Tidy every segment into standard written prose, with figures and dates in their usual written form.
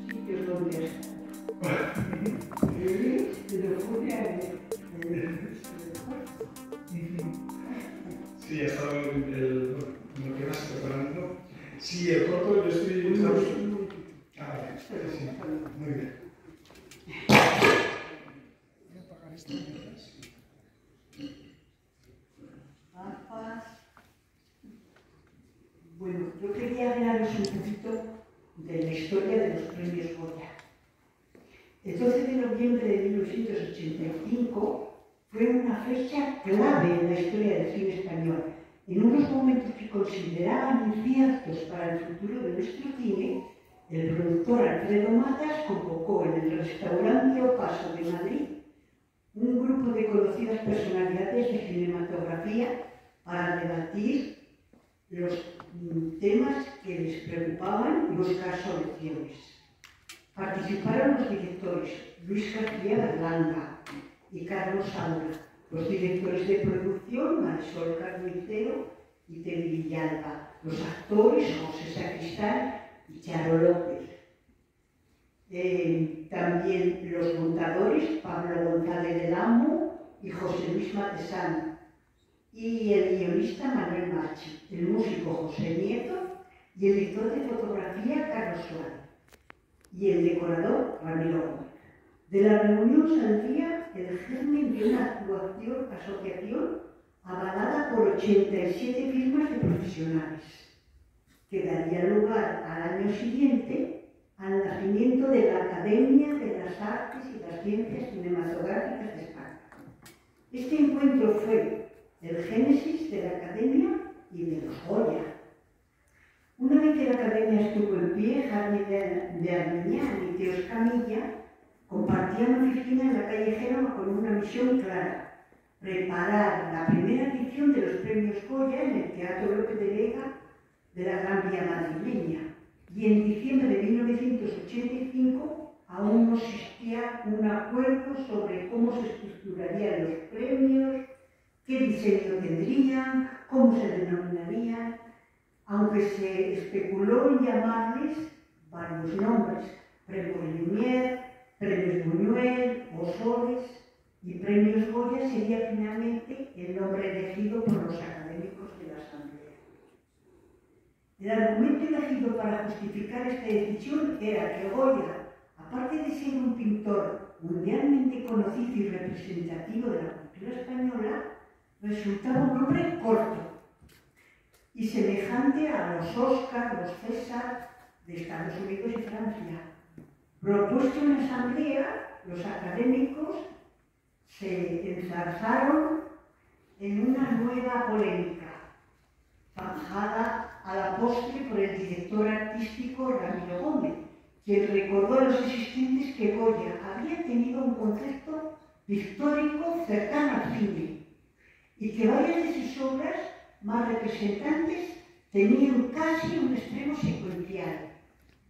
Sitios donde sí, ha estado lo que vas preparando. Sí, el corto yo estoy... Ah, vale, sí, muy bien. Voy a apagar esto mientras. Bueno, yo quería hablaros un poquito de la historia de los premios Goya. El 12 de noviembre de 1985 fue una fecha clave en la historia del cine español. En unos momentos que consideraban inciertos para el futuro de nuestro cine, el productor Alfredo Mazas convocó en el restaurante Ocaso de Madrid un grupo de conocidas personalidades de cinematografía para debatir los temas que les preocupaban y buscar soluciones. Participaron los directores Luis García Berlanga y Carlos Saura, los directores de producción Marisol Carnicero y Teddy Villalba, los actores José Sacristán y Charo López. También los montadores Pablo González del Amo y José Luis Matesán, y el guionista Manuel Machi, el músico José Nieto y el director de fotografía Carlos Suárez y el decorador Ramiro Gómez. De la reunión saldría el germen de una asociación avalada por 87 firmas de profesionales, que daría lugar al año siguiente al nacimiento de la Academia de las Artes y las Ciencias Cinematográficas de España. Este encuentro fue el génesis de la Academia y de los Goya. Una vez que la Academia estuvo en pie, Jaime de Armiñán y Teo Escamilla compartían oficina en la calle Génova con una misión clara: preparar la primera edición de los premios Goya en el Teatro López de Vega de la Gran Vía madrileña. Y en diciembre de 1985 aún no existía un acuerdo sobre cómo se estructurarían los premios, qué diseño tendrían, cómo se denominarían, aunque se especuló en llamarles varios nombres: Premios Lumière, Premios Buñuel, Osores y Premios Goya sería finalmente el nombre elegido por los académicos de la Asamblea. El argumento elegido para justificar esta decisión era que Goya, aparte de ser un pintor mundialmente conocido y representativo de la cultura española, resultaba un nombre corto y semejante a los Oscar, los César de Estados Unidos y Francia. Propuesto en asamblea, los académicos se enzarzaron en una nueva polémica, zanjada a la postre por el director artístico Ramiro Gómez, quien recordó a los asistentes que Goya había tenido un concepto pictórico cercano al cine y que varias de sus obras más representantes tenían casi un extremo secuencial.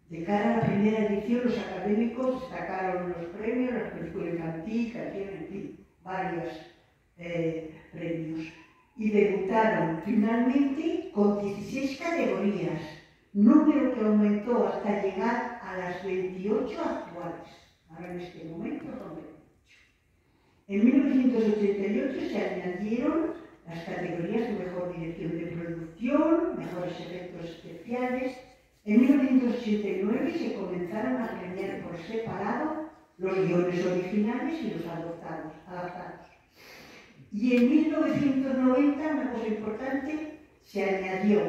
De cara a la primera edición, los académicos destacaron los premios, las películas infantiles, canciones, en fin, varios premios. Y debutaron finalmente con 16 categorías, número que aumentó hasta llegar a las 28 actuales. Ahora en este momento son 28. En 1988 se añadieron las categorías de mejor dirección de producción, mejores efectos especiales. En 1989 se comenzaron a premiar por separado los guiones originales y los adaptados. Y en 1990, una cosa importante, se añadió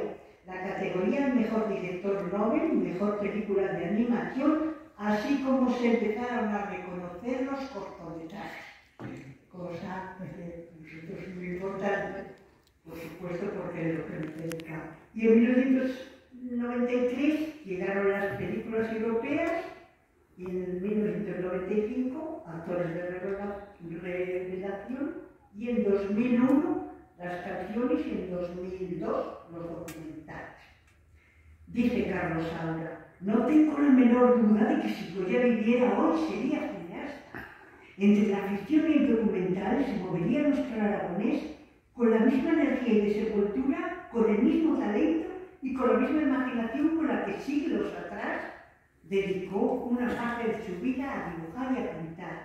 la categoría de mejor director Nobel y mejor película de animación, así como se empezaron a reconocer los cortometrajes, cosa que nosotros es muy importante, por supuesto, porque es lo que nos dedicamos. Y en 1993 llegaron las películas europeas y en 1995 actores de revelación, y en 2001 las canciones y en 2002 los documentales. Dice Carlos Saura: no tengo la menor duda de que si Goya viviera hoy sería cineasta. Entre la ficción y el documental se movería nuestro aragonés con la misma energía y desenvoltura y con la misma imaginación con la que siglos atrás dedicó una parte de su vida a dibujar y a pintar.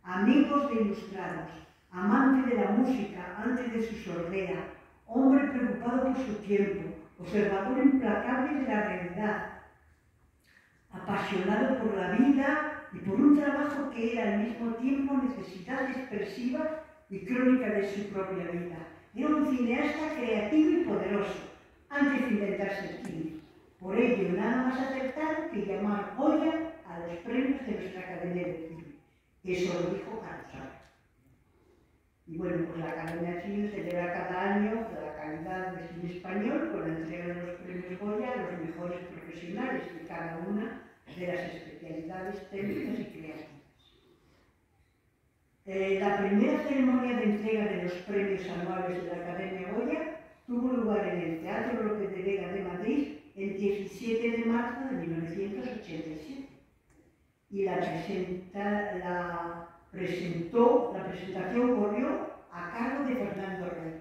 Amigos de ilustrados, amante de la música antes de su sordera, hombre preocupado por su tiempo, observador implacable de la realidad, apasionado por la vida y por un trabajo que era al mismo tiempo necesidad expresiva y crónica de su propia vida. Era un cineasta creativo y poderoso, antes de inventarse el cine. Por ello, nada más acertado que llamar Goya a los premios de nuestra Academia de Cine. Eso lo dijo Carlos Saura. Y bueno, pues la Academia de Cine celebra cada año la calidad del cine español con la entrega de los premios Goya a los mejores profesionales de cada una de las especialidades técnicas y creativas. La primera ceremonia de entrega de los premios anuales de la Academia Goya tuvo lugar en el Teatro López de Vega de Madrid el 17 de marzo de 1987. Y la presentación corrió a cargo de Fernando Rey.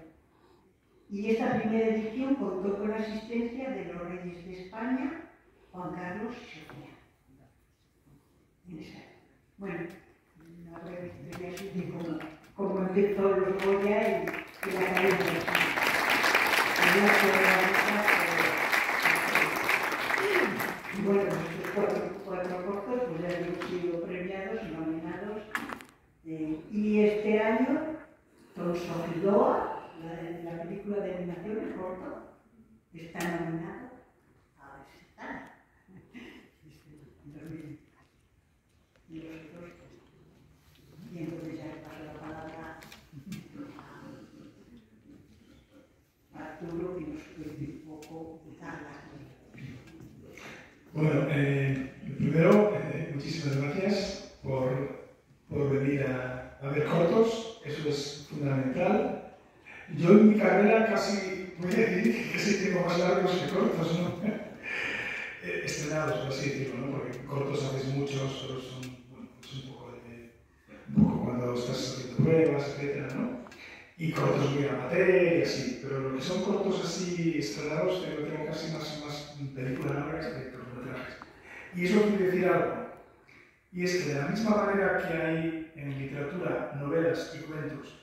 Y esta primera edición contó con la asistencia de los reyes de España, Juan Carlos y Sofía. Bueno, una breve historia así de cómo empezó los Goya y la Academia de Cine. Bueno, estos cuatro cortos pues ya han sido premiados y nominados. Y este año, Tom Sofiloa, la película de animación, el corto, está nominado a Vesentana. Y los otros, y entonces ya paso la palabra a Arturo, que nos cuente un poco de Carla. Bueno, primero, muchísimas gracias por venir a ver cortos, eso es fundamental. Yo en mi carrera casi, voy a decir que casi tengo más largos que cortos, ¿no? Estrenados, por así decirlo, ¿no? Porque cortos haces muchos, pero son, bueno, pues un poco cuando estás haciendo pruebas, etcétera, ¿no? Y cortos muy amateur y así, pero lo que son cortos así estrenados, tengo casi más películas largas que cortometrajes. Y eso quiere decir algo, y es que de la misma manera que hay en literatura novelas y cuentos,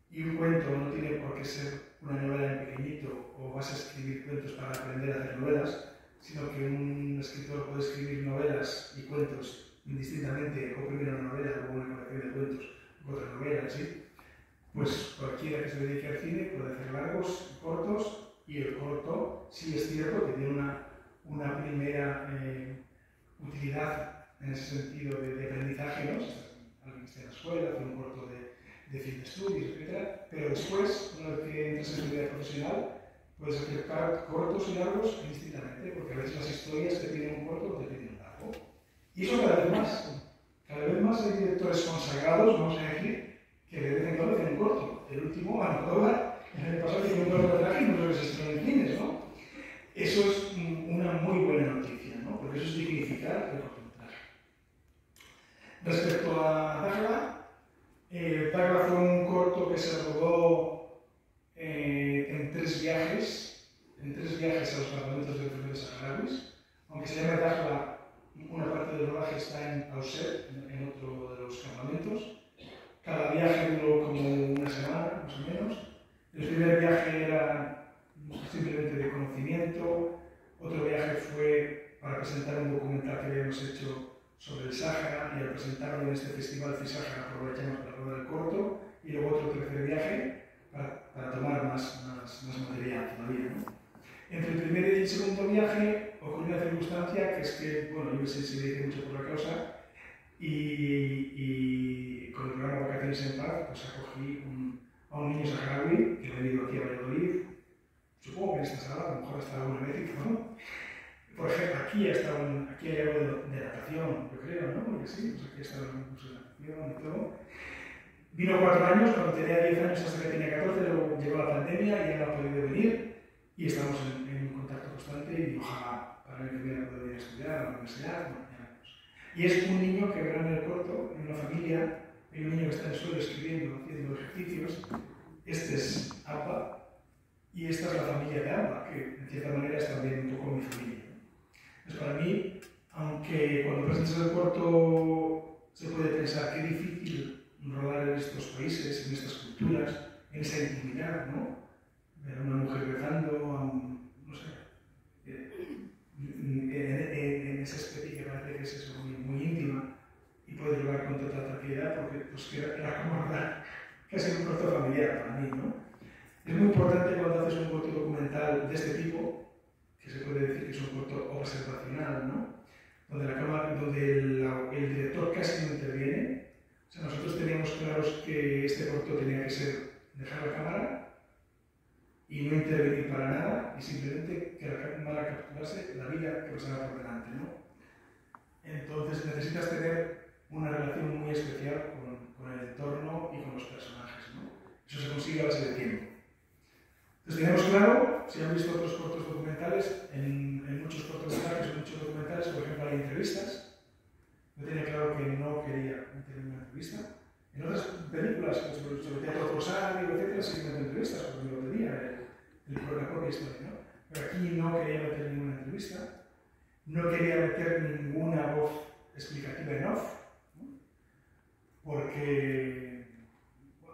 y un cuento no tiene por qué ser una novela en pequeñito o vas a escribir cuentos para aprender a hacer novelas, sino que un escritor puede escribir novelas y cuentos indistintamente, o primero una novela, luego una colección de cuentos, o otra novela, ¿sí? Pues cualquiera que se dedique al cine puede hacer largos y cortos, y el corto sí es cierto que tiene una primera utilidad en ese sentido de aprendizaje, ¿no? Alguien que esté en la escuela, hace un corto de fin de estudios, etc. Pero después, una vez que entras en tu vida profesional, puedes hacer cortos y largos indistintamente, porque a veces las historias te piden un corto o te piden un largo. Y eso cada vez más. Cada vez más hay directores consagrados, vamos a decir, que de vez en cuando hacen un corto. El último, Almodóvar, el año pasado hizo un cortometraje y no lo se estrenó en cines, ¿no? Eso es una muy buena noticia, ¿no? Porque eso es dignificar el cortometraje. Respecto a Dagla, Dagla fue un corto que se rodó en tres viajes a los campamentos de refugiados saharauis. Aunque se llame Dagla, una parte del rodaje está en Auset, en otro de los campamentos. Cada viaje duró como una semana, más o menos. El primer viaje era simplemente de conocimiento, otro viaje fue para presentar un documental que habíamos hecho sobre el Sáhara, y al presentarlo en este festival CISAHARA aprovechamos para rodar el corto, y luego otro tercer viaje para tomar más material todavía, ¿no? Entre el primer y el segundo viaje ocurrió una circunstancia que es que, bueno, yo no sé si le hice mucho por la causa, y con el programa Vacaciones en Paz, pues acogí a un niño saharaui que ha venido aquí a Valladolid, supongo que en esta sala, a lo mejor ha estado una vez, ¿no? Por ejemplo, aquí hay algo de natación, yo creo, ¿no? Porque sí, pues aquí ha estado en un curso de natación y todo. Vino 4 años, cuando tenía 10 años hasta que tenía 14, luego llegó la pandemia y ya no ha podido venir, y estamos en un contacto constante, y ojalá para que hubiera podido ir a estudiar a la universidad, bueno, ya veremos. Y es un niño que verán en el corto, en una familia, hay un niño que está en el suelo escribiendo, haciendo ejercicios. Este es Abba, y esta es la familia de Alba, que en cierta manera es también un poco mi familia. Pues para mí, aunque cuando presentas el corto se puede pensar qué difícil rodar en estos países, en estas culturas, en esa intimidad, ¿no? Ver a una mujer rezando, no sé, en esa especie que parece que es eso, muy íntima, y puede llevar con total tranquilidad, porque pues, era como rodar casi un corto familiar para mí, ¿no? Es muy importante cuando haces un corto documental de este tipo, que se puede decir que es un corto observacional, ¿no? Donde la cámara, donde el director casi no interviene. O sea, nosotros teníamos claros que este corto tenía que ser dejar la cámara y no intervenir para nada, y simplemente que la cámara capturase la vida que pasaba por delante, ¿no? Entonces necesitas tener una relación muy especial con el entorno y con los personajes, ¿no? Eso se consigue a base de tiempo. Entonces tenemos claro, si han visto otros cortos documentales, en muchos cortometrajes o muchos documentales, por ejemplo, hay entrevistas. Yo tenía claro que no quería meter una entrevista. En otras películas, sobre teatro rosario, etc., sí meten entrevistas, porque me lo pedía la propia historia, ¿no? Pero aquí no quería meter ninguna entrevista, no quería meter ninguna voz explicativa en off, ¿no? Porque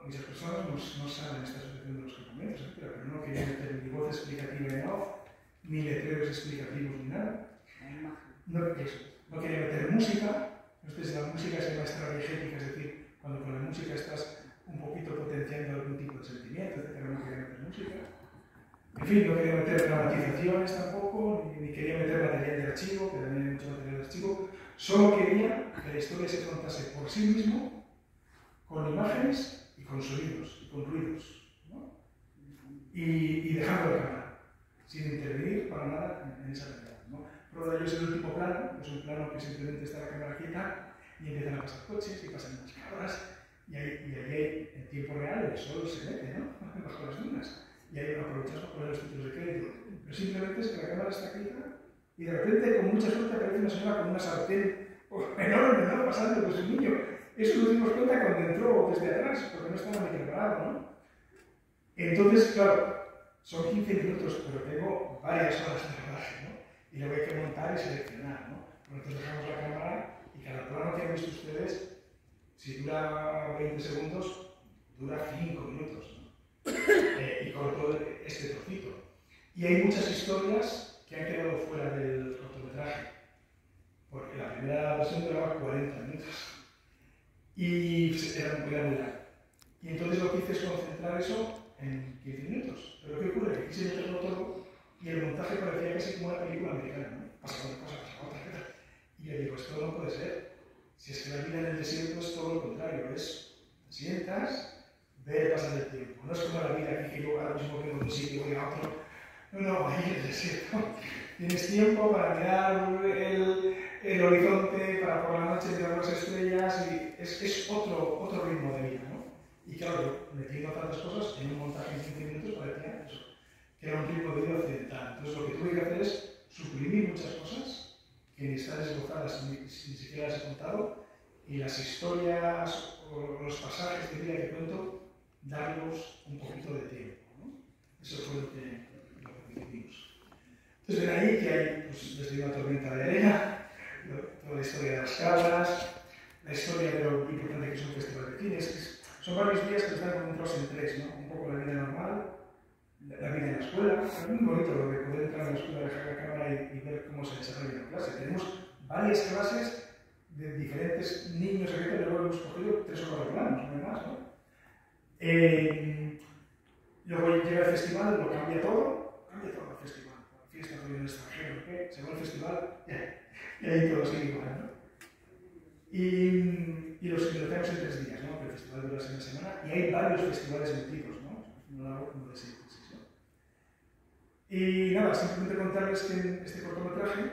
muchas personas no saben esta situación de los campamentos, pero no quería meter ni voz explicativa en off, ni letreros explicativos, ni nada. No quería meter música. Entonces la música se llama extradigética, es decir, cuando con la música estás un poquito potenciando algún tipo de sentimiento, etc., no quería meter música. En fin, no quería meter dramatizaciones tampoco, ni quería meter material de archivo, que también hay mucho material de archivo. Solo quería que la historia se contase por sí mismo, con imágenes y con sonidos, y con ruidos, ¿no? Y dejando la cámara, sin intervenir para nada en esa realidad, ¿no? Prueba de ello es el último plano, que es un plano que simplemente está la cámara quieta y empiezan a pasar coches y pasan las cabras, y ahí en tiempo real el sol se mete, ¿no? Bajo las dunas, y ahí aprovechamos para poner los títulos de crédito. Pero simplemente es que la cámara está quieta y de repente, con mucha suerte, aparece una señora con una sartén enorme, ¿no? Pasando con su niño. Eso nos dimos cuenta cuando entró desde atrás, porque no estaba ni preparado, ¿no? Entonces, claro, son 15 minutos, pero tengo varias horas de rodaje, ¿no? Y luego hay que montar y seleccionar, ¿no? Entonces dejamos la cámara y cada plano que han visto ustedes, si dura 20 segundos, dura 5 minutos, ¿no? Y corto este trocito. Y hay muchas historias que han quedado fuera del cortometraje, porque la primera versión duraba 40 minutos y era muy larga. Y entonces lo que hice es concentrar eso en 15 minutos. Pero ¿qué ocurre? Que quise meterlo todo y el montaje parecía casi como una película americana, ¿no? Pasaba una cosa, pasaba otra. Y yo digo, esto no puede ser. Si es que la vida en el desierto es todo lo contrario, es te sientas, ver pasar el tiempo. No es como la vida aquí que yo ahora mismo vengo de un sitio y voy a otro. No, ahí en el desierto tienes tiempo para mirar el horizonte, para por la noche mirar las estrellas, y es otro ritmo de vida, ¿no? Y claro, metiendo tantas cosas en un montaje en 15 minutos parecía eso, que era un ritmo de vida occidental. Entonces lo que tuve que hacer es suprimir muchas cosas que ni están esbozadas ni siquiera las he contado, y las historias o los pasajes de vida que cuento, darlos un poquito de tiempo, ¿no? Eso fue lo que hicimos. Entonces ven ahí que hay, pues, desde una tormenta de arena, toda la historia de las cabras, la historia de lo importante que es un festival de cine. Son varios días que están concentrados en tres, ¿no? Un poco la vida normal, la vida en la escuela. Es muy bonito lo de poder entrar en la escuela, dejar la cámara y ver cómo se desarrolla la clase. Tenemos varias clases de diferentes niños, etc. Luego hemos cogido 3 o 4 planos, no hay más, ¿no? Luego llega el festival, lo cambia todo el festival. La fiesta de un extranjero, ¿qué? Se va al festival y ahí todo sigue igual, ¿no? Y lo hacemos en 3 días, ¿no? El festival dura una semana y hay varios festivales metidos, ¿no? No largo como de 6 meses, ¿no? Y nada, simplemente contarles que este cortometraje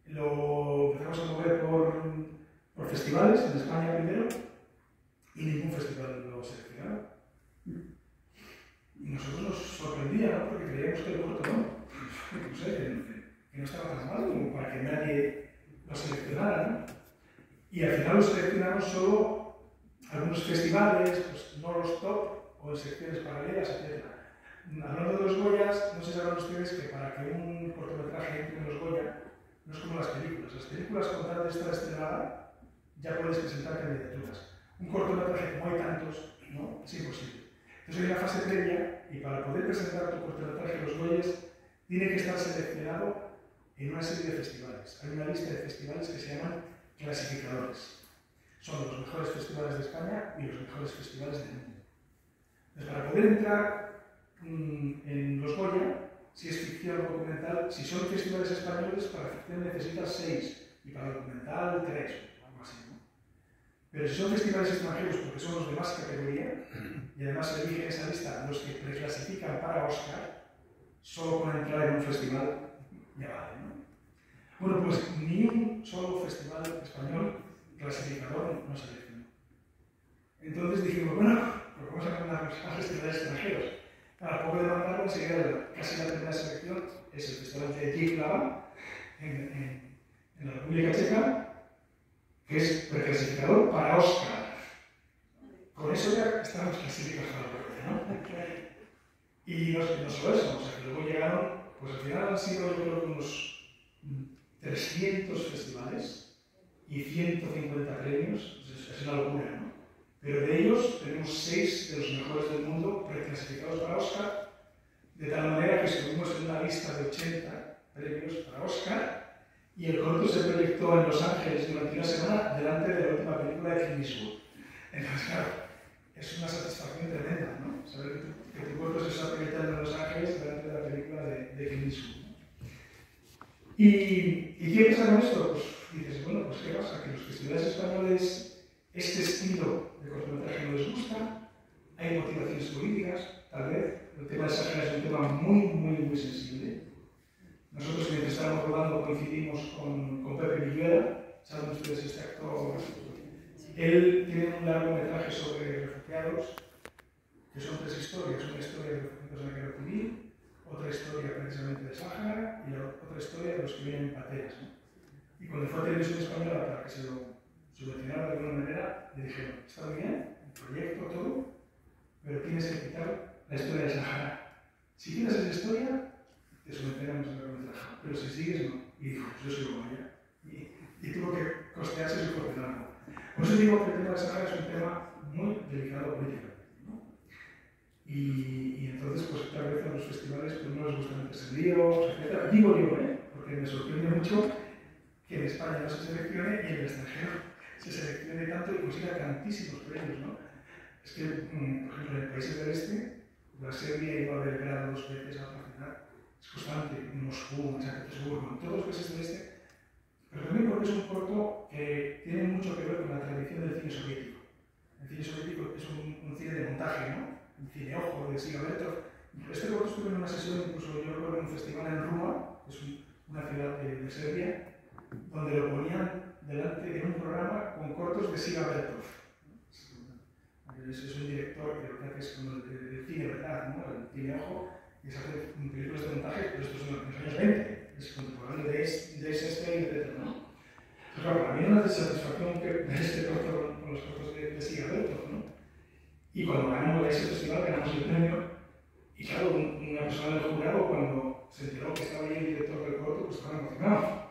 lo empezamos a mover por festivales, en España primero, y ningún festival lo seleccionaba. Y nosotros nos sorprendía, ¿no? Porque creíamos que el corto no sé, que no estaba tan mal como para que nadie lo seleccionara, ¿no? Y al final lo seleccionamos solo algunos festivales, pues no los top, o en secciones paralelas, etc. Hablando de los Goyas, no sé si sabrán ustedes que para que un cortometraje entre en los Goya, no es como las películas. Las películas, con tal de estar estrenada, ya puedes presentar candidaturas. Un cortometraje, como hay tantos, ¿no? Es imposible. Entonces hay una fase previa y para poder presentar tu cortometraje a los Goyas, tiene que estar seleccionado en una serie de festivales. Hay una lista de festivales que se llaman clasificadores. Son los mejores festivales de España y los mejores festivales del mundo. Entonces, para poder entrar en los Goya, si es ficción o documental, si son festivales españoles, para ficción necesitas 6 y para documental 3, algo así, ¿no? Pero si son festivales extranjeros, porque son los de más categoría, y además se eligen esa lista los que preclasifican para Oscar, solo con entrar en un festival ya vale, ¿no? Bueno, pues ni un solo festival español clasificador no seleccionó. Entonces dijimos, bueno, pues vamos a mandar a festivales extranjeros. Para poco de mandarlo, enseguida casi la primera selección es el festival de Jihlava en la República Checa, que es preclasificador para Oscar. Con eso ya estamos clasificados para la ¿no? Y no solo eso, o sea, que luego llegaron, pues al final han sido yo creo que unos 300 festivales y 150 premios, es una locura, ¿no? Pero de ellos tenemos 6 de los mejores del mundo preclasificados para Oscar, de tal manera que estuvimos en una lista de 80 premios para Oscar y el corto se proyectó en Los Ángeles durante una semana delante de la última película de Clint Eastwood. Entonces, claro, es una satisfacción tremenda, ¿no? Saber que tu corto se está proyectando en Los Ángeles delante de la película de Clint Eastwood. ¿Y qué pasa con esto? Pues dices, bueno, pues ¿qué pasa? Que los festivales españoles este estilo de cortometraje no les gusta, hay motivaciones políticas, tal vez. El tema de Sáhara es un tema muy sensible. Nosotros, mientras estábamos rodando, coincidimos con Pepe Villuela. ¿Saben ustedes este actor? Él tiene un largometraje sobre refugiados, que son 3 historias. Una historia de refugiados en la guerra civil, otra historia precisamente de Sáhara y la otra historia de los que vienen en pateras, ¿no? Y cuando fue a Televisión Española para que se lo subvencionar de alguna manera, le dijeron, está bien, el proyecto, todo, pero tienes que quitar la historia de Sahara. Si quitas esa historia, te subvencionamos el largometraje, pero si sigues, no. Y dijo, yo soy Goya. Y tuvo que costearse su propio largo. Por eso digo que el tema de Sahara es un tema muy delicado políticamente, ¿no? Y entonces, pues tal vez a los festivales pues, no les gusta meterse en líos, etc. Digo yo, porque me sorprende mucho que en España no se seleccione y en el extranjero se seleccione tanto y consiga tantísimos premios, ¿no? Es que, por ejemplo, en países del este, la Serbia iba a Belgrado 2 veces a otra final, es constante, en Moscú, en San Petersburgo, en todos los países del este, pero también porque es un corto que tiene mucho que ver con la tradición del cine soviético. El cine soviético es un cine de montaje, ¿no? Un cine ojo de Siga Bertov. Este corto estuvo en una sesión, incluso yo recuerdo en un festival en Ruma, que es una ciudad de Serbia, donde lo ponían delante de un programa con cortos de Siga Bertov. Es un director que lo que hace es como el cine verdad, ¿no? El cine ojo, y se hace películas de montaje, pero esto es en los años 20, es contemporáneo de Eisenstein, etc., ¿no? Pero claro, para mí una satisfacción que ver este corto con los cortos de Siga Bertov, ¿no? Y cuando ganamos ese festival, ganamos el premio, y claro, una persona del jurado, cuando se enteró que estaba ahí el director del corto, pues estaba emocionado.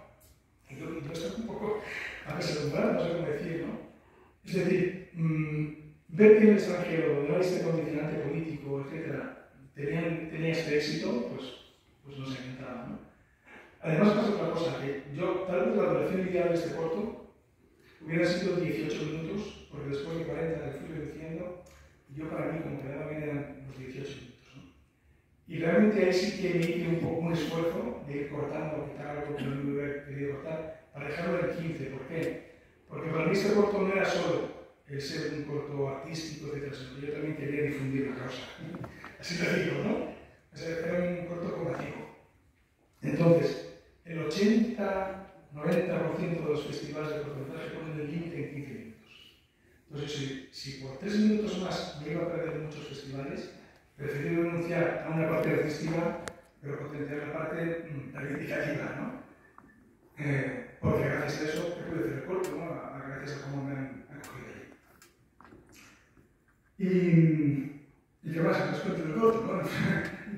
Y yo estoy un poco apesadumbrado, no sé cómo decir, ¿no? Es decir, ver que en el extranjero, donde no hay este condicionante político, etc., tenía este éxito, pues nos encantaba, ¿no? Además pasa otra cosa, que yo, tal vez la duración ideal de este corto hubiera sido 18 minutos, porque después de 40 le fui reduciendo, y yo para mí, como quedaba bien, eran los 18 minutos, ¿no? Y realmente ahí sí que me hice un poco un esfuerzo de ir cortando, quitar algo que no me hubiera querido cortar, para dejarlo en 15. ¿Por qué? Porque para mí este corto no era solo el ser un corto artístico, etc., sino que yo también quería difundir la causa. Así te digo, ¿no? O sea, era un corto combativo. Entonces, el 80-90% de los festivales de cortometraje ponen el límite en 15 minutos. Entonces, si por 3 minutos más me iba a perder muchos festivales, preferí renunciar a una parte artística, pero potenciar la parte reivindicativa, ¿no? Porque gracias a eso te pude hacer el corto, ¿no? Gracias a cómo me han acogido allí. ¿Y qué más? ¿Os cuento el corto? ¿No?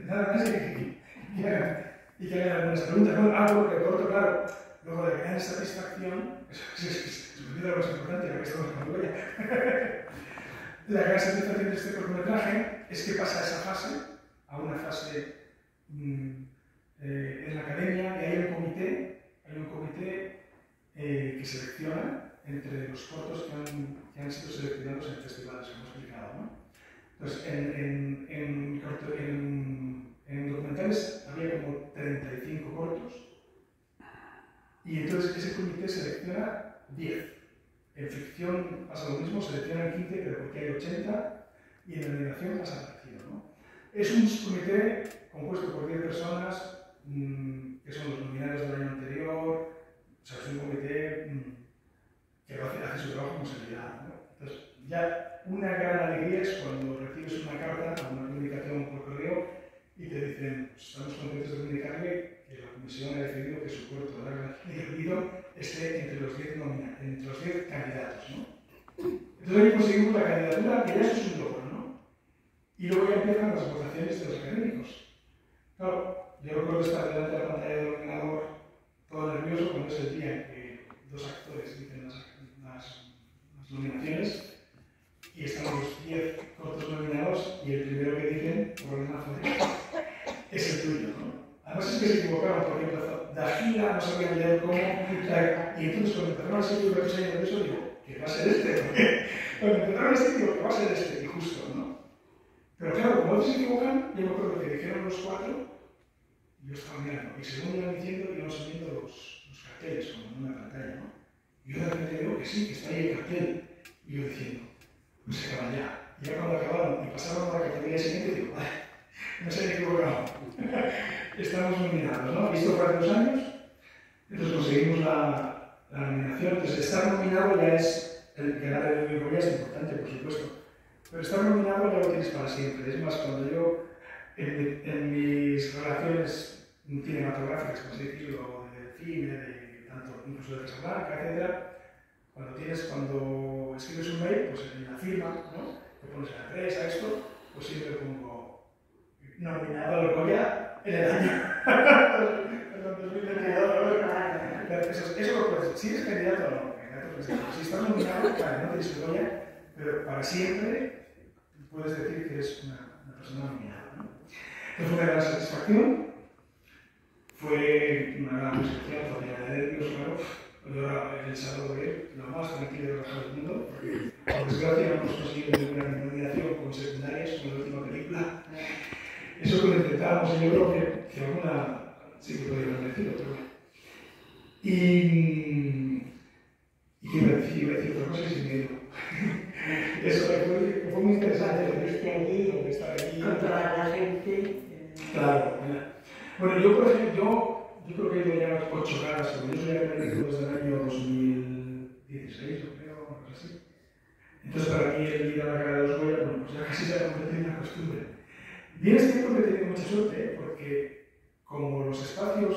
nada más y que hagan algunas preguntas. Bueno, algo que corto, claro, luego de gran satisfacción, eso es lo más importante, ya que estamos con la huella. La gran satisfacción de este cortometraje es que pasa esa fase a una fase en la academia, y hay un comité que selecciona entre los cortos que han sido seleccionados en festivales, como he explicado, ¿no? Entonces, en documentales había como 35 cortos, y entonces ese comité selecciona 10. En ficción pasa lo mismo, seleccionan 15, pero porque hay 80, y en animación pasa parecido, ¿no? Es un comité compuesto por 10 personas, que son los nominados del año anterior. O sea, es un comité que hace su trabajo con seriedad, ¿no? Entonces, ya una gran alegría es cuando recibes una carta o una comunicación por correo y te dicen: pues estamos contentos de comunicarle que la comisión ha decidido que su corto de larga duración esté entre los 10 candidatos, ¿no? Entonces ahí conseguimos la candidatura, que ya eso es un logro, ¿no? Y luego ya empiezan las votaciones de los académicos. Claro, yo recuerdo estar delante de la pantalla del ordenador todo nervioso cuando es el día en que dos actores dicen las nominaciones, y están los 10 cortos nominados, y el primero que dicen, por ordenazo, es el tuyo, ¿no? Además es que se equivocaron, porque empezó Dajila, no sabían leer cómo, y entonces cuando empezaron a ser yo que nervioso, digo, ¿qué va a ser este? Porque cuando empezaron a ser, digo, ¿qué va a ser este? Y justo, ¿no? Pero claro, como otros se equivocan, yo me acuerdo que dijeron los 4, y yo estaba mirando, y según iban diciendo, íbamos viendo los carteles, como en una pantalla, ¿no? Y yo de repente veo que sí, que está ahí el cartel, y yo diciendo, pues se acaban ya. Y ya cuando acabaron y pasaron a la categoría siguiente, digo, vale, no se han equivocado. Estamos nominados, ¿no? Esto fue hace 2 años, entonces conseguimos la nominación. Entonces, estar nominado ya es, el ganar el único ya es importante, por supuesto, pero estar nominado ya lo tienes para siempre. Es más, cuando yo, en mis relaciones cinematográficas, por así decirlo, de cine, de tanto incluso de Casablanca, etc., cuando escribes un mail, pues en la firma, ¿no? Te pones en la empresa, esto, pues siempre pongo nominado al Goya en el año 2022. Eso lo puedes, si eres candidato o no, si estás nominado, vale, no tienes el Goya, pero para siempre puedes decir que eres una persona nominada, ¿no? Entonces fue una gran satisfacción, fue una gran satisfacción, porque de nervios, claro. Yo era el sábado de lo más tranquilo y relajado del mundo, porque por desgracia no hemos conseguido ninguna nominación con secundarias, con la última película. Eso que lo intentábamos, y yo creo que alguna sí que podría haber merecido, pero bueno. Y que iba a decir otra cosa y sin miedo. Eso fue muy interesante, lo viste allí, lo que estaba allí. Controlar a la gente. Claro, bueno, yo por ejemplo, yo creo que he ido ya 8 caras, porque yo soy académico desde el año 2016, yo creo, o algo así. Entonces, para mí, el ir a la cara de los Goya, bueno, pues ya casi se ha convertido en una costumbre. Bien es cierto que he tenido mucha suerte, porque como los espacios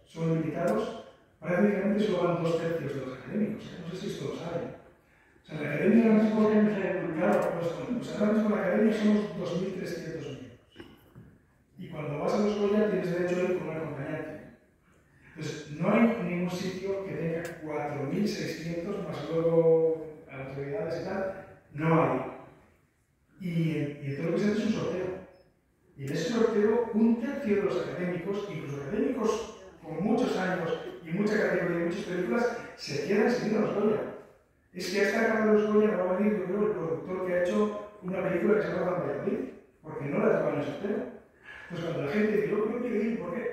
son limitados, prácticamente solo van 2/3 de los académicos. No sé si esto lo saben. O sea, en la academia ahora mismo, claro, pues ahora mismo en la academia somos 2.300 miembros. Y cuando vas a los Goya tienes derecho a ir con un acompañante. Entonces, no hay ningún sitio que tenga 4.600 más luego autoridades y tal. No hay. Y entonces lo que se hace es un sorteo. Y en ese sorteo, 1/3 de los académicos, incluso académicos con muchos años y mucha categoría y muchas películas, se quedan sin ir a los Goya. Es que a esta cara de los Goya me va a venir, yo creo, el productor que ha hecho una película que se llama Valladolid, porque no la tocado en el sorteo. Entonces, cuando la gente dice, yo quiero ir, ¿por qué?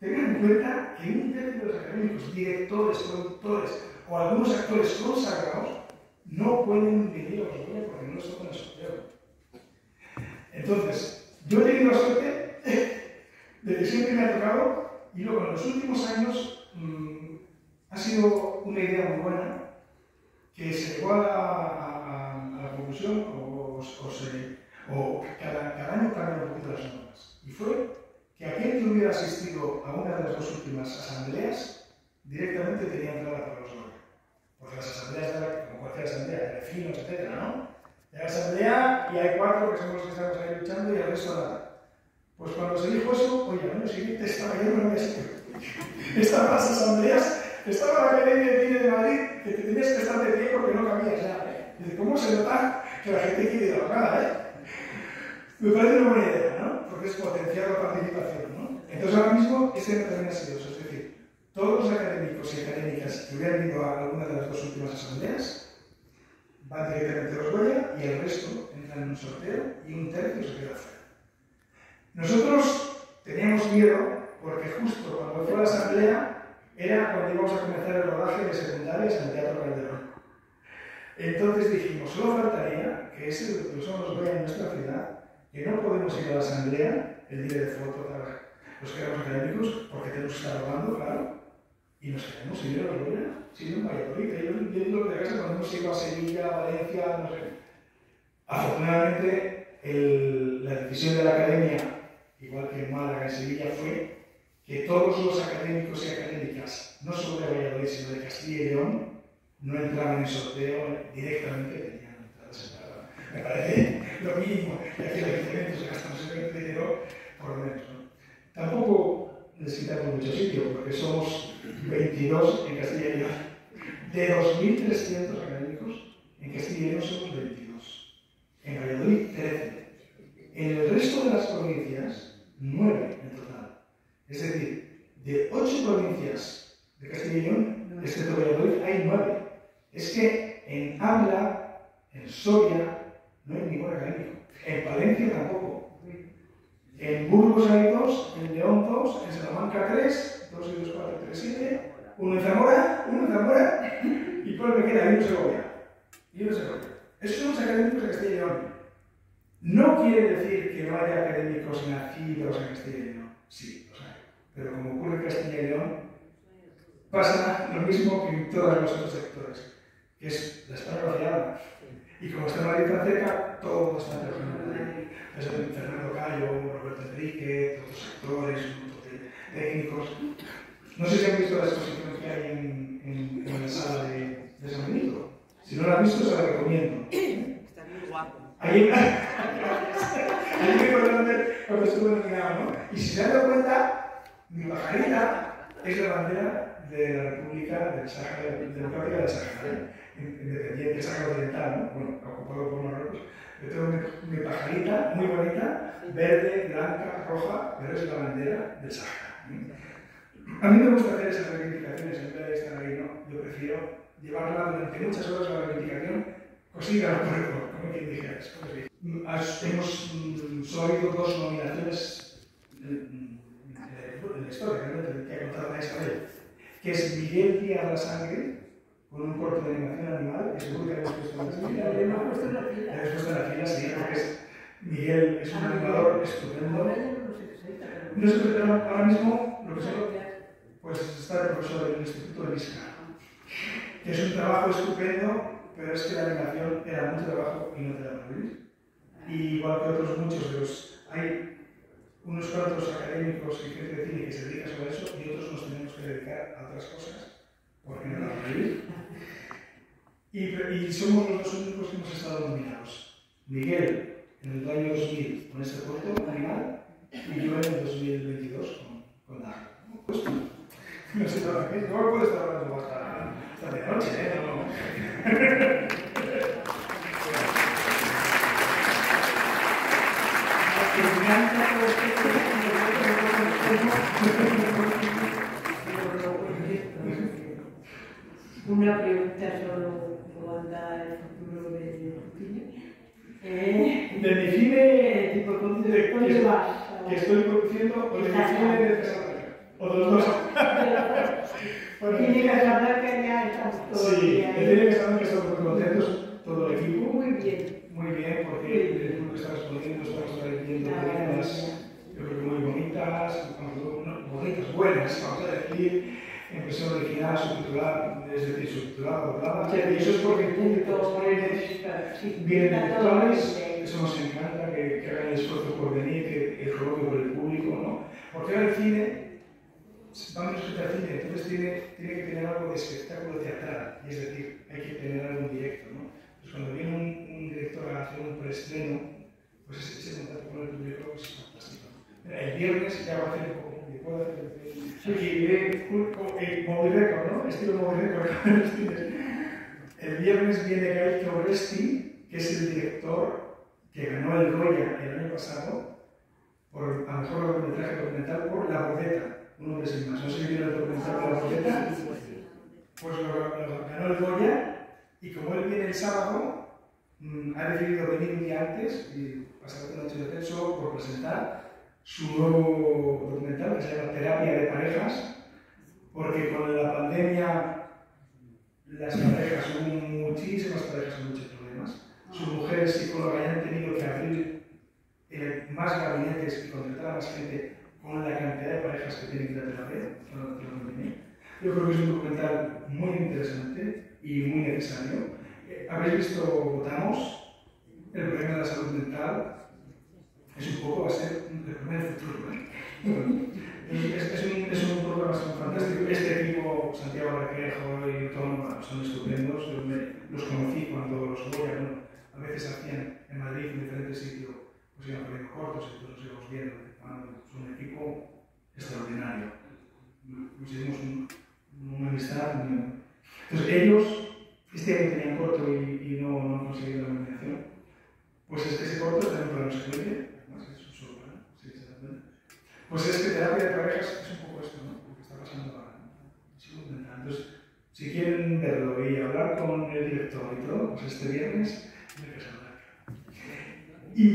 Tengan en cuenta que 1/3 de los académicos, directores, productores o algunos actores consagrados no pueden venir a los Goya porque no les tocan el sorteo. Entonces, yo he tenido la suerte de que siempre me ha tocado, y luego en los últimos años ha sido una idea muy buena que se llegó a la conclusión o cada año cambian un poquito las normas. Y fue que aquel que hubiera asistido a una de las 2 últimas asambleas directamente tenía entrada para los Goya. Porque las asambleas, como cualquier asamblea, de finos, etc., ¿no? De la asamblea y hay 4 que somos los que estamos ahí luchando y el resto nada. Pues cuando se dijo eso, oye, al año siguiente estaba yo en la mesa. Estaban las asambleas, estaba la Academia de Cine de Madrid, que te tenías que estar de pie porque no cabías ya. Dice, ¿cómo se nota que la gente quiere ir a la cara, Me parece una buena idea, ¿no? Porque es potenciar la participación, ¿no? Entonces ahora mismo este no también ha sido eso, es decir, todos los académicos y académicas que hubieran ido a alguna de las dos últimas asambleas van directamente a los Goya y el resto entran en un sorteo y un tercio se queda fuera. Nosotros teníamos miedo porque justo cuando fue la asamblea era cuando íbamos a comenzar el rodaje de secundarias en el Teatro Calderón. Entonces dijimos, solo faltaría que ese que son los Goya en nuestra ciudad, que no podemos ir a la asamblea el día de foto para los que éramos académicos porque tenemos que estar rodando, claro, y nos queremos ir a los Goya, sin un Valladolid. Yo digo de casa cuando hemos ido a Sevilla, Valencia, no sé. Afortunadamente, la decisión de la academia, igual que en Málaga, en Sevilla, fue que todos los académicos y académicas, no solo de Valladolid, sino de Castilla y León, no entraban en sorteo directamente, tenían entradas separadas. Me parece lo mínimo, y aquí los diferentes gastamos el dinero, por lo menos, ¿no? Tampoco necesitamos mucho sitio, porque somos 22 en Castilla y León. De 2.300 académicos, en Castilla y León somos 22. En Valladolid, 13. En el resto de las provincias, 9 en total. Es decir, de 8 provincias de Castilla y León, excepto Valladolid, hay 9. Es que en Ávila, en Soria, no hay ningún académico. En Palencia tampoco. En Burgos hay 2, en León 2, en Salamanca 3, 2 y 2, 4, 3, 7. Uno en Zamora, ¿y cuál me queda? Y uno en Segovia. Esos son los académicos de Castilla y León. No quiere decir que no haya académicos nacidos en Castilla y León. Sí, los hay. Pero como ocurre en Castilla y León, pasa lo mismo que en todos los otros sectores, que es la España vaciada. Y como está Madrid tan cerca, todos están trabajando en Madrid. Fernando Cayo, Roberto Enrique, otros sectores, un montón de técnicos. No sé si han visto la exposición que hay en la sala de San Benito. Si no la han visto, se la recomiendo. Está muy guapo. Ahí me acuerdo cuando estuve nominado, ¿no? Y si se han dado cuenta, mi pajarita es la bandera de la República del Sáhara, Democrática del Sáhara, independiente, Sáhara Occidental, ¿no? Bueno, ocupado por Marruecos. Yo tengo mi pajarita muy bonita, verde, blanca, roja, pero es la bandera del Sáhara. A mí me gusta hacer esas reivindicaciones en vez de estar ahí, ¿no? Yo prefiero llevarla durante muchas horas a la reivindicación, cosita por el como quien dijera. Hemos oído 2 nominaciones en la historia, realmente, que ha contado la Isabel, que es Miguel Díaz la Sangre, con un corto de animación animal, que seguro que habéis puesto en la fila. Hemos puesto en la fila. Habéis puesto en la fila, sí, porque Miguel es un animador estupendo. No sé, pero ahora mismo lo que sé, pues está el profesor del Instituto de Lisca, que es un trabajo estupendo, pero es que la animación era mucho trabajo y no te da para vivir. Y igual que otros muchos de los... Hay unos cuantos académicos y gente de cine que se dedican sobre eso y otros nos tenemos que dedicar a otras cosas porque no da para vivir. Y somos los 2 únicos que hemos estado nominados. Miguel en el año 2000 con este corto animal y yo en el 2022 con Dark. Pues, no sé, no puedo estar hablando hasta de noche, ¿eh? No. Una pregunta solo, ¿cómo anda el futuro de tu cine? De mi cine, Tipo, ¿dónde vas? que estoy produciendo, o de mi cine de Casablanca, o de los dos. Tiene Casablanca ya estamos todos. Sí, el cine de Casablanca estamos muy contentos, todo el equipo. Muy bien. Muy bien, porque el público está respondiendo, estamos trayendo películas, yo creo que muy bonitas, buenas, vamos a decir, en versión original, subtitulada, es decir, subtitulada, doblada, y eso es porque el público vienen intelectuales, eso nos encanta, que hagan el esfuerzo por venir, que el robo por el público, ¿no? Porque ahora el cine, vamos a escuchar cine, entonces tiene que tener algo de espectáculo teatral, y es decir, hay que tener algo en directo, ¿no? Pues cuando viene un director a hacer un preestreno, pues ese contacto con el público es fantástico. El viernes ya va a hacer poco. Puedo hacer Movie Record, ¿no? Estilo Movie Record. El viernes viene Guy Fioresti, que es el director que ganó el Goya el año pasado por a mejor largometraje documental por La Bordeta, un hombre sin más. No sé si vieron el documental de La Bordeta. Pues lo ganó el Goya, y como él viene el sábado, ha decidido venir un día antes y pasar la noche de censo por presentar su nuevo documental que se llama Terapia de Parejas, porque con la pandemia las parejas, hubo muchísimas parejas con muchos problemas. Sus mujeres psicólogas ya han tenido que abrir más gabinetes y contratar a más gente con la cantidad de parejas que tienen que ir a terapia. Yo creo que es un documental muy interesante y muy necesario. ¿Habéis visto Votamos? El problema de la salud mental es un poco, va a ser el problema del futuro. Es un programa fantástico. Este equipo, Santiago Requejo y Tom, son estupendos. Yo los conocí cuando los Goya, bueno, a veces hacían en Madrid, en diferentes sitios, pues iban poniendo cortos y todos los íbamos viendo. Es un equipo extraordinario. Conseguimos una amistad. Entonces ellos, este año tenían corto y no han conseguido la nominación. Pues ese corto también para los clientes. Pues es que terapia de parejas es un poco esto, ¿no? Lo que está pasando ahora, ¿no? Entonces, si quieren verlo y hablar con el director y todo, pues este viernes en el Casablanca. Y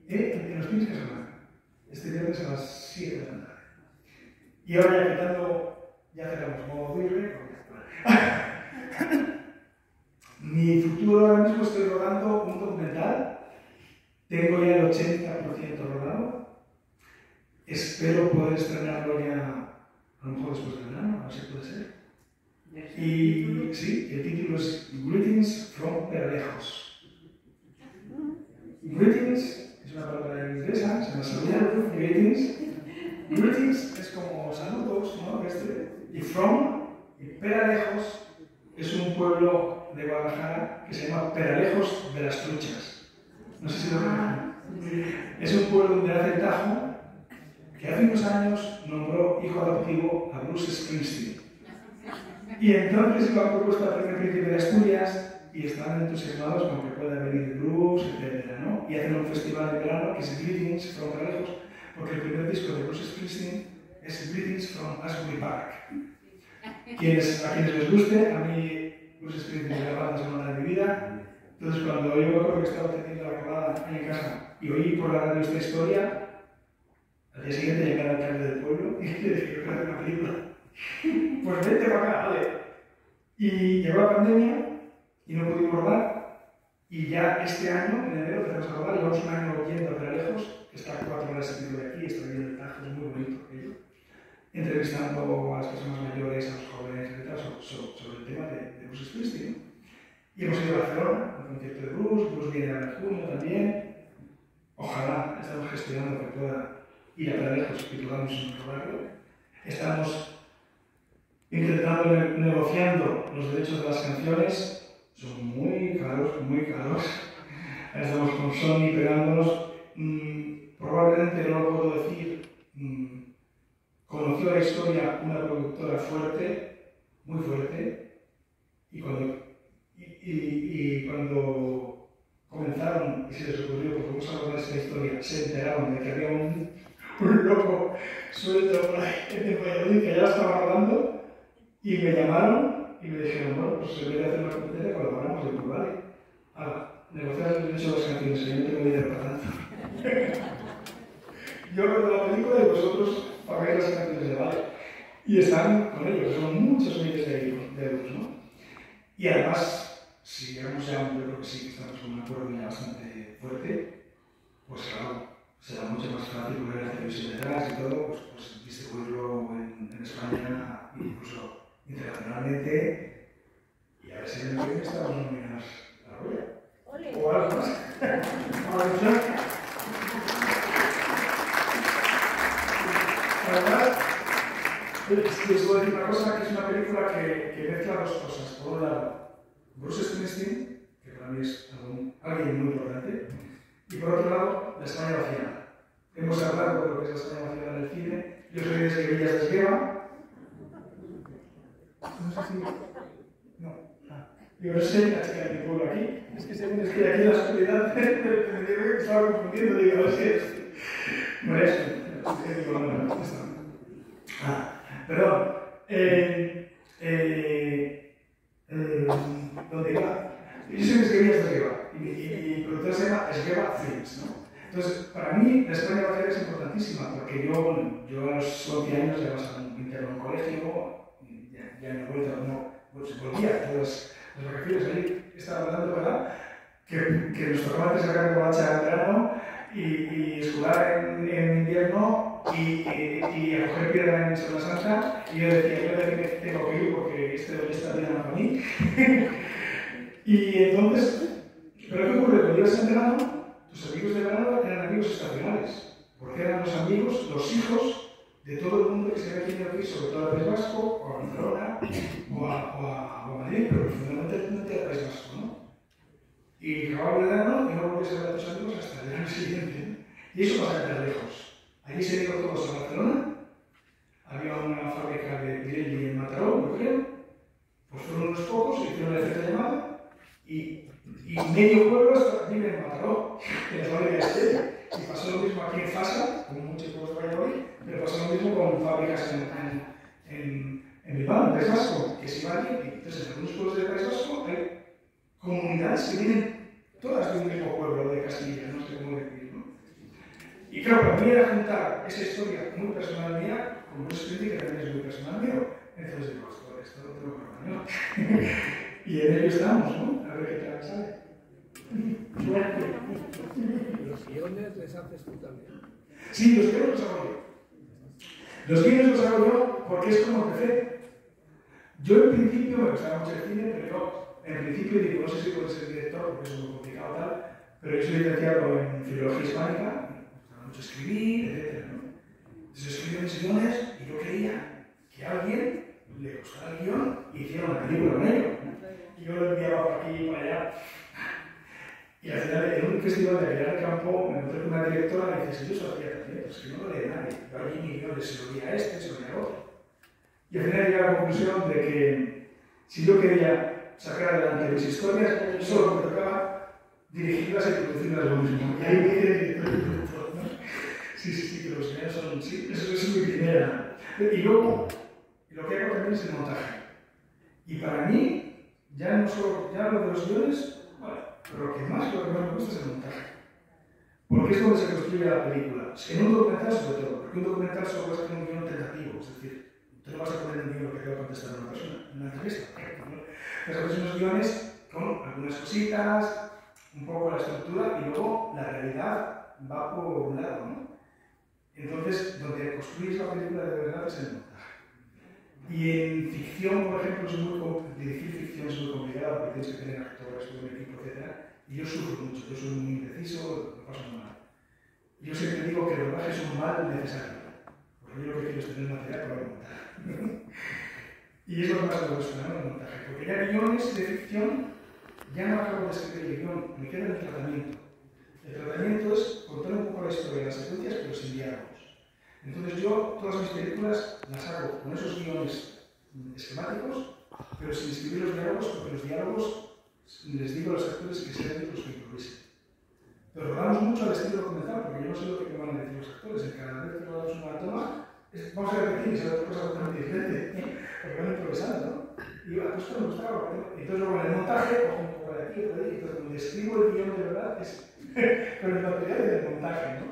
en los Pins Casablanca. Este viernes a las 7 de la tarde. Y ahora ya quitando, ya cerramos modo libre. Mi futuro ahora mismo estoy rodando un documental. Tengo ya el 80% rodado. Espero poder estrenarlo ya, a lo mejor después del verano, a ver si puede ser. Y sí, el título es Greetings from Peralejos. Greetings es una palabra inglesa, se llama saludar, greetings. Greetings es como saludos, ¿no? Y from, y Peralejos es un pueblo de Guadalajara que se llama Peralejos de las Truchas. No sé si lo conocen. Es un pueblo donde hace el Tajo, que hace unos años nombró hijo adoptivo a Bruce Springsteen. Y entonces lo ha propuesto a primer príncipe de Asturias y están entusiasmados con que pueda venir Bruce, etc., ¿no? Y hacen un festival de verano que es Greetings from Peralejos, porque el primer disco de Bruce Springsteen es Greetings from Asbury Park. A quienes les guste, a mí Bruce Springsteen es la banda sonora de mi vida. Entonces cuando yo me acuerdo que estaba teniendo la acabada ahí en casa y oí por la radio esta historia, al día siguiente llegué al alcalde del pueblo y le dije que era una película. Pues vente para acá, vale. Y llegó la pandemia y no pudimos rodar. Y ya este año, en enero, empezamos a rodar. Llevamos un año yendo a Peralejos, que está a 4 horas y medio de aquí, está viendo el Tajo, es muy bonito aquello. Entrevistando a las personas mayores, a los jóvenes, etc., sobre el tema de Bruce Springsteen, ¿no? Y hemos ido a Barcelona, al concierto de Bruce viene ahora en junio también. Ojalá, estamos gestionando que pueda ir a Peralejos y podamos rodarlo. Estamos intentando negociando los derechos de las canciones. Son muy caros, muy caros. Estamos con Sony pegándonos. Probablemente no lo puedo decir. Conoció la historia una productora fuerte, muy fuerte, y cuando comenzaron y se les ocurrió, porque vamos a hablar de esta historia, se enteraron de que había un loco suelto por ahí en Valladolid que ya estaba rodando, y me llamaron y me dijeron, bueno, pues en vez de hacer una competencia colaboramos. Y pues vale, negociar el derecho de las canciones, que yo no tengo dinero para tanto. Yo rodo la película y vosotros pagáis las canciones de vale. Y están con ellos, son muchos miles de euros, ¿no? Y además, si llegamos ya, yo creo que sí que estamos con un acuerdo ya bastante fuerte, pues claro, será mucho más fácil poner la televisión detrás y todo, pues distribuirlo en España, incluso internacionalmente, y a ver si en el que estamos nominados a la Goya. O algo más. Además, les voy a decir una cosa, que es una película que mezcla dos cosas. Por un lado, Bruce Springsteen, que para mí es alguien muy importante, y por otro lado, la España vaciada. hemos hablado de lo que es la España vacía en el cine. Yo soy de Sevilla, de Esgueva. No sé si... No. Yo no sé la chica de mi pueblo aquí. Es que según estoy aquí en la oscuridad, me estaba confundiendo. Digo, no sé. No es eso. Digo, no, perdón. ¿Dónde iba? Yo soy de Sevilla, de Esgueva. Y mi productora se llama Esgueva Films, ¿no? Entonces, para mí, la España vacía es importantísima, porque yo a los 11 años ya vas a un interno en un colegio, ya me he vuelto, no, pues volvía a todas las vacaciones. Ahí estaba hablando, ¿verdad? Que nos tocaba antes sacar borracha en verano y escolar en invierno y a coger piedra en Semana Santa. Y yo decía que tengo que ir porque esta vida no es para mí. Y entonces, ¿pero qué ocurre? Cuando ibas en verano, tus amigos de verano eran amigos estacionales, porque eran los amigos, los hijos de todo el mundo que se había venido aquí, sobre todo al País Vasco, o a Barcelona, o a Madrid, pero fundamentalmente al País Vasco, ¿no? Y acababa el verano y no volvías a ver a tus amigos hasta el verano siguiente, ¿no? Y eso pasa tan lejos. Allí se iban todos a Barcelona, había una fábrica de Pirelli en Mataró, yo creo, pues fueron unos pocos, hicieron la efecto llamada, y medio pueblo vive en Mataró, en la fábrica de Estella. Y pasó lo mismo aquí en Fasa, como muchos pueblos de Valladolid, pero pasó lo mismo con fábricas en Bilbao, en el País Vasco, que se iban aquí. Y entonces, en algunos pueblos del País Vasco hay comunidades que vienen todas de un mismo pueblo de Castilla, no sé cómo decir, ¿no? Y claro, para mí era juntar esa historia muy personal mía con una experiencia que también es muy personal mío. Entonces digo, esto lo tengo que hablar, ¿no? Y en ello estamos, ¿no? A ver qué tal sale. Suerte. ¿Los guiones les haces tú también? Sí, los guiones los hago yo. Los guiones los hago yo porque es como empecé. Yo en principio me gustaba mucho el cine, pero yo en principio digo, no sé si puedo ser director porque es muy complicado tal, pero yo soy licenciado en Filología Hispánica, me gustaba mucho escribir, etc., ¿no? Entonces escribí mis guiones y yo quería que a alguien le gustara el guión y hiciera una película con ello. Y yo lo enviaba por aquí y por allá. Y al final, en un festival de Aguilar de Campo, me encontré con una directora y dice, si yo solo hacía también, pues que no lo lee nadie. Yo allí mi guión se lo di a este, se lo di a otro. Y al final llegué a la conclusión de que si yo quería sacar adelante mis historias, solo me tocaba dirigirlas y producirlas lo mismo. Y ahí me hice director y productor, ¿no? Sí, que los guiones son, sí, eso es mi primera. Y luego, lo que hago también es el montaje. Y para mí, ya no solo, ya lo de los guiones, vale, pero lo que más me gusta es el montaje. Porque es donde se construye la película. En un documental sobre todo, porque un documental solo es un guión tentativo, es decir, tú no vas a poner un guión lo que te va a contestar una persona en una entrevista. Pero haces unos guiones con algunas cositas, un poco la estructura y luego la realidad va por un lado, ¿no? Entonces, donde construyes la película de verdad es el montaje. Y en ficción, por ejemplo, dirigir ficción es muy complicado porque tienes que tener actores, un equipo, etc. Y yo sufro mucho, yo soy muy indeciso, lo paso muy mal. Yo siempre digo que el rodaje es un mal necesario, porque yo lo que quiero es tener material para montar. Y es lo que más me gusta, ¿no? El montaje. Porque ya guiones de ficción, ya no acabo de escribir el guión, me queda el tratamiento. El tratamiento es contar un poco la historia de las secuencias, pero sin diálogos. Entonces yo todas mis películas las hago con esos guiones esquemáticos, pero sin escribir los diálogos, porque los diálogos les digo a los actores que sean ellos los que improvisen. Pero rodamos mucho al estilo documental, porque yo no sé lo que van a decir los actores. En cada vez que rodamos una toma, vamos a repetir y se otra cosa totalmente diferente, porque van improvisando, ¿no? Y a esto me gustaba, entonces luego en el montaje, cojo un poco de aquí, otro de ahí, entonces cuando escribo el guión de verdad es con el material y el montaje, ¿no?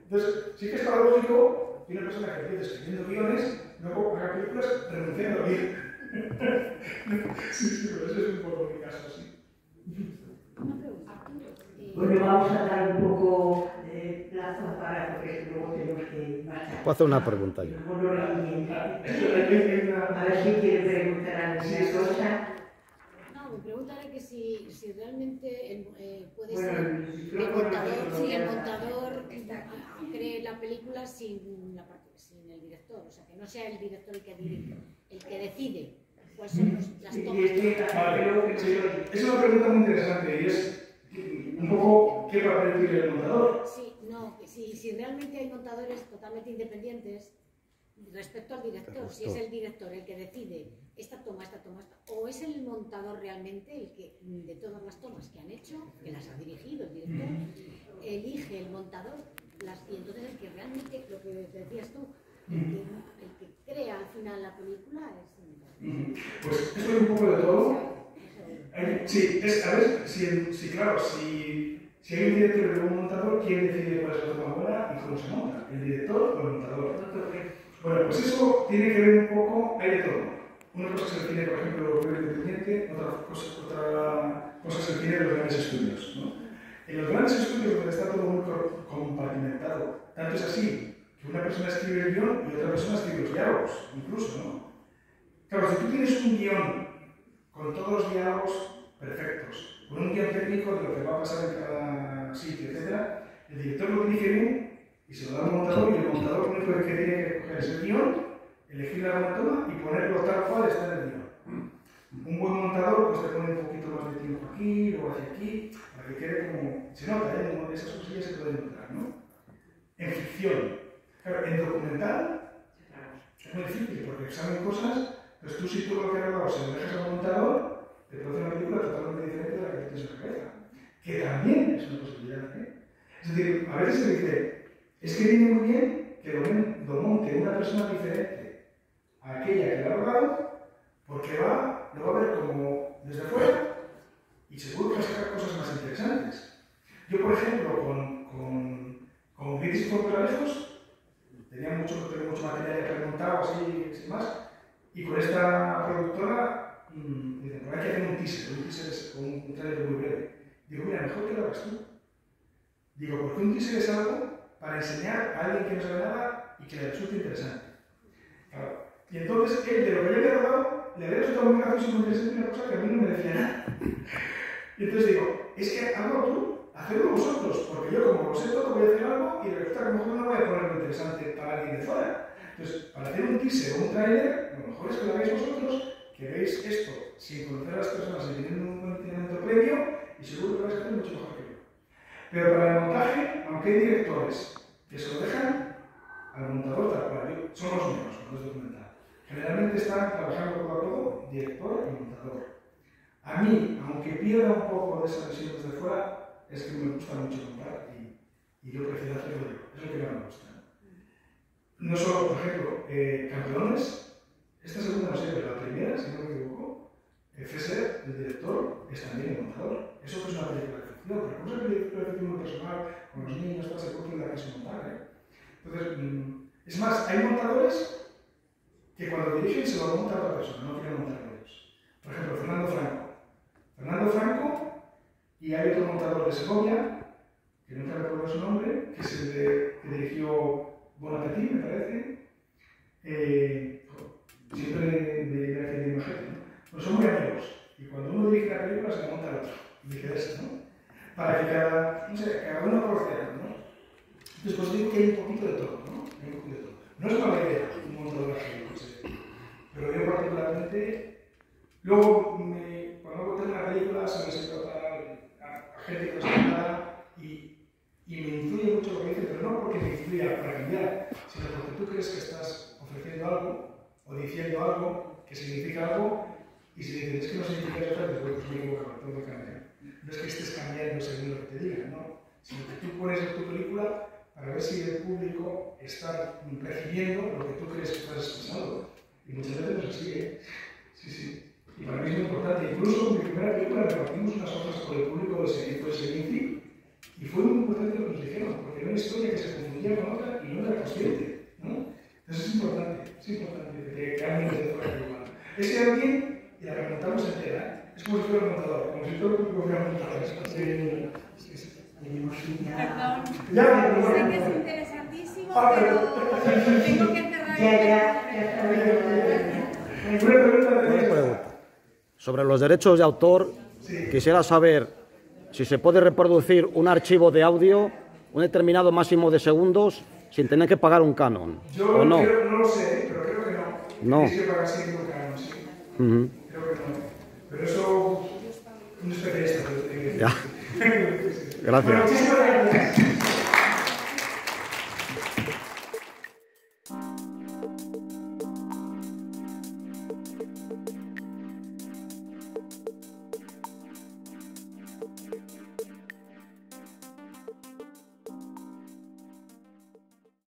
Entonces, sí que es paradójico que una persona que empieza escribiendo guiones, luego haga películas renunciando a guión. Sí, pero eso es un poco mi caso, sí. Bueno, vamos a dar un poco de plazo para, porque luego tenemos que marchar. Puedo hacer una pregunta yo. A ver si quiere preguntar alguna cosa. No, me pregunta era que si realmente puede Bueno, ser el montador cree la película sin el director, o sea, que no sea el director el que dirige, el que decide cuáles son las tomas. Vale, sí, es una pregunta muy interesante y es un poco qué papel tiene el montador. Sí, no, que si realmente hay montadores totalmente independientes respecto al director, si es el director el que decide esta toma, o es el montador realmente el que, de todas las tomas que han hecho, que las ha dirigido el director, elige el montador, y entonces el que realmente, lo que decías tú, el que crea al final la película es el montador. Pues eso es un poco de todo. Sí, a ver, claro, si hay un director y luego un montador, ¿quién decide cuál es la toma buena y cómo se monta? ¿El director o el montador? Bueno, pues eso tiene que ver un poco, hay de todo. Una cosa se define, por ejemplo, el público independiente, otra cosa se define de los grandes estudios, ¿no? En los grandes estudios donde está todo muy compartimentado, tanto es así que una persona escribe el guión y otra persona escribe los diálogos, incluso, ¿no? Claro, si tú tienes un guión con todos los diálogos perfectos, con un guión técnico de lo que va a pasar en cada sitio, etc., el director lo dirige bien y se lo da al montador, y el montador lo único que tiene que coger es el guión, elegir la buena toma y ponerlo tal cual está en el guión. Un buen montador pues te pone un poquito más de tiempo aquí, luego hacia aquí, para que quede como... Se nota, esas cosillas se pueden notar, ¿no? En ficción. Claro, en documental es muy difícil porque saben cosas, pues tú si tú lo que has grabado se lo dejas al montador, te produce una película totalmente diferente de la que tú tienes en la cabeza. Que también es una posibilidad, ¿eh? Es decir, a veces se dice, es que viene muy bien que lo monte una persona diferente a aquella que lo ha grabado, porque lo va a ver como desde fuera y seguro que va a sacar cosas más interesantes. Yo, por ejemplo, con British for Lejos, tengo mucho material que he montado así, sin más, y con esta productora dicen, hay que hacer un teaser es un trailer muy breve. Digo, mira, mejor que lo hagas tú. Digo, porque un teaser es algo para enseñar a alguien que no sabe nada y que le resulte interesante. Claro. Y entonces, él, de lo que yo le he dado, le había resultado muy gracioso y muy interesante una cosa que a mí no me decía nada. Y entonces digo, es que hazlo tú, hacedlo vosotros, porque yo como lo sé todo voy a hacer algo y resulta que a lo mejor no voy a poner algo interesante para alguien de fuera. Entonces, para hacer un teaser o un trailer, lo mejor es que lo hagáis vosotros, que veis esto sin conocer a las personas y teniendo un conocimiento previo, y seguro que vais a hacer mucho mejor que yo. Pero para el montaje, aunque hay directores que se lo dejan al montador tal cual, son los menos cuando es documental. Generalmente están trabajando codo a codo, director y montador. A mí, aunque pierda un poco de esa visión desde fuera, es que me gusta mucho montar y yo prefiero hacerlo yo. Es lo que más me gusta. No solo, por ejemplo, Campeones, esta segunda no sé, pero la primera, si no me equivoco, Fesser, el director, es también el montador. Eso no es una película de ficción, pero como es una película de ficción muy personal, con los niños, todo se puede la que se montar, ¿eh? Entonces, es más, hay montadores que cuando dirigen se lo monta a otra persona, no quieren montarlo ellos. Por ejemplo, Fernando Franco, y hay otro montador de Segovia, que nunca recuerdo su nombre, que es el que dirigió Bon Appetit, me parece. Siempre de imagen, ¿no? Pues son muy amigos, y cuando uno dirige la película se le monta al otro, y viceversa, ¿no? Para que cada uno proceda, ¿no? Entonces, pues digo que hay un poquito de todo, ¿no? Hay un poquito de todo. No es mala idea un montador de películas, pero yo particularmente, luego cuando hago una película se me siento a gente que no sabe nada y me influye mucho lo que dice, pero no porque me influya para cambiar, sino porque tú crees que estás ofreciendo algo o diciendo algo que significa algo y si dices, es que no significa eso, pues me equivoco, tengo que cambiar. No es que estés cambiando según lo que te digan, ¿no? Sino que tú pones en tu película para ver si el público está recibiendo lo que tú crees que estás expresando. Y muchas veces no es así, ¿eh? Sí. Y para mí es muy importante. Incluso en mi primera película repartimos unas hojas por el público del Seminci y fue muy importante lo que nos dijeron, porque era una historia que se confundía con otra y no era consciente, ¿no? Entonces es importante que alguien desde fuera de igual. Ese alguien, y la remontamos entera, ¿eh? Es como si fuera un montador, como si todo el público fuera un montador. Perdón, Ya, sé que es interesantísimo, pero tengo que cerrar. Una pregunta. Sobre los derechos de autor, quisiera saber si se puede reproducir un archivo de audio un determinado máximo de segundos sin tener que pagar un canon, yo ¿o no? No lo sé, pero creo que no. No. Sí que pagar siempre un canon, sí. Creo que no. Pero eso, un especialista. Ya. Gracias. Bueno, muchísimas gracias. Gracias.